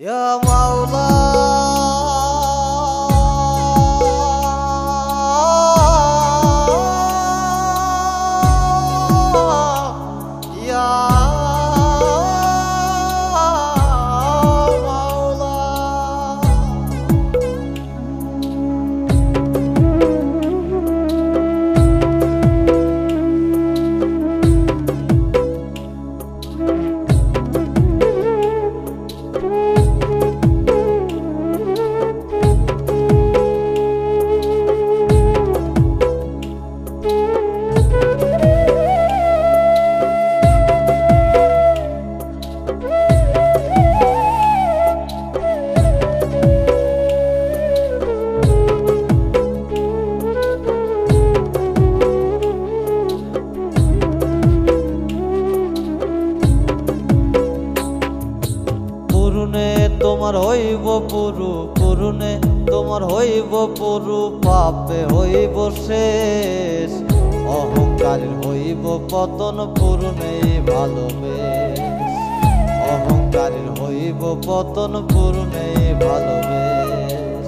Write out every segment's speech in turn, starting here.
Ya Mawla, Ya Mawla. তোমার হইব পুরু পুরুনে তোমার হইব পুরু পাপে হইব শেষ অহংকারের হইব পতন পুরুনে ভালোবেস অহংকারের হইব পতন পুরুনে ভালোবেস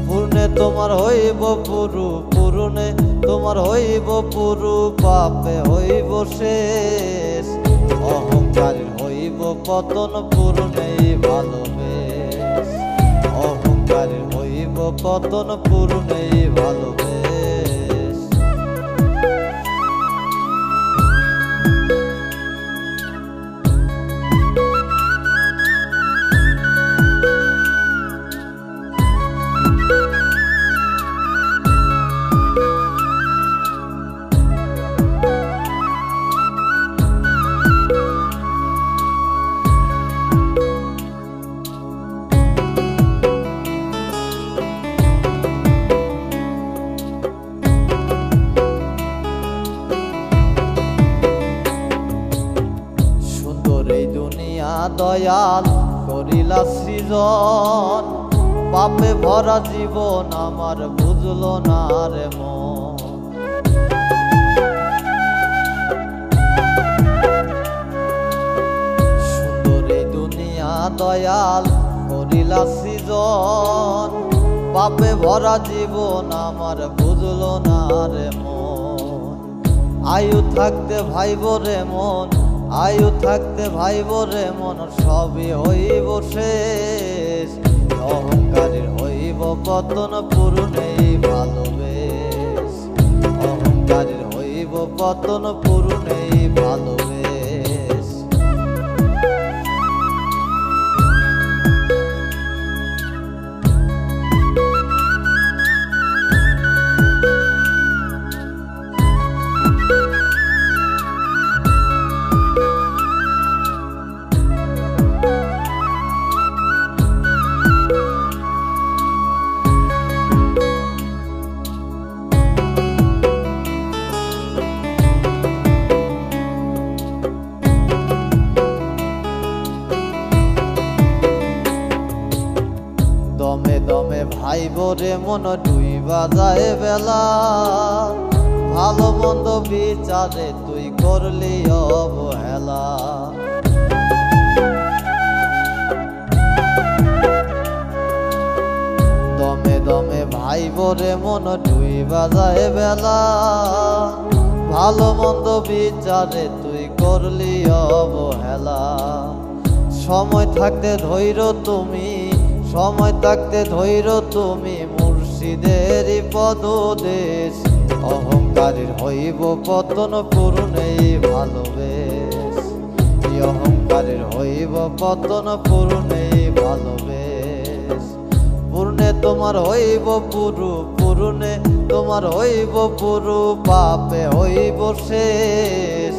পুরুনে তোমার হইব পুরু পুরুনে তোমার হইব পুরু পাপে হইব শেষ অহংকারের হইব পতন পুরুনে ভালোবেস অহংকারের হইব পতন পুরুনে ভালোবেস দয়াল করিলা সৃজন পাপে ভরা জীবন আমার বুঝলো না রে মন সুন্দর এই দুনিয়া দয়াল করিলা সৃজন পাপে ভরা জীবন আমার বুঝলো না রে মন আয়ু থাকতে ভাইব রে মন আয়ু থাকতে ভাইব রে মন সবই হইব শেষ অহংকারের হইব পতন পুরুনে ভালোবেস অহংকারের হইব পতন পুরুনে ভালোবেস দমে দমে ভাইব রে মন ডুইবা যায় বেলা ভালো মন্দ বিচারে তুই করলি অবহেলা দমে দমে ভাইব রে মন ডুইবা যায় বেলা ভালো মন্দ বিচারে তুই করলি অবহেলা সময় থাকতে ধৈর্য তুমি সময় থাকতে ধৈর্য তুমি মুর্শিদের পদদেশ অহংকারের হইব পতন পুরুনে ভালোবেস অহংকারের হইব পতন পুরুনে ভালোবেস পুরুনে তোমার হইব পুরু পুরুনে তোমার হইব পুরু পাপে হইব শেষ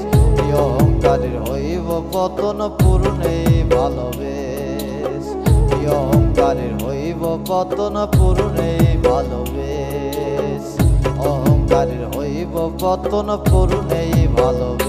অহংকারের হইব পতন পুরুনে ভালোবেস অহংকারের হইব পতন পুরুনে ভালোবেস অহংকারের হইব পতন পুরুনে ভালোবেস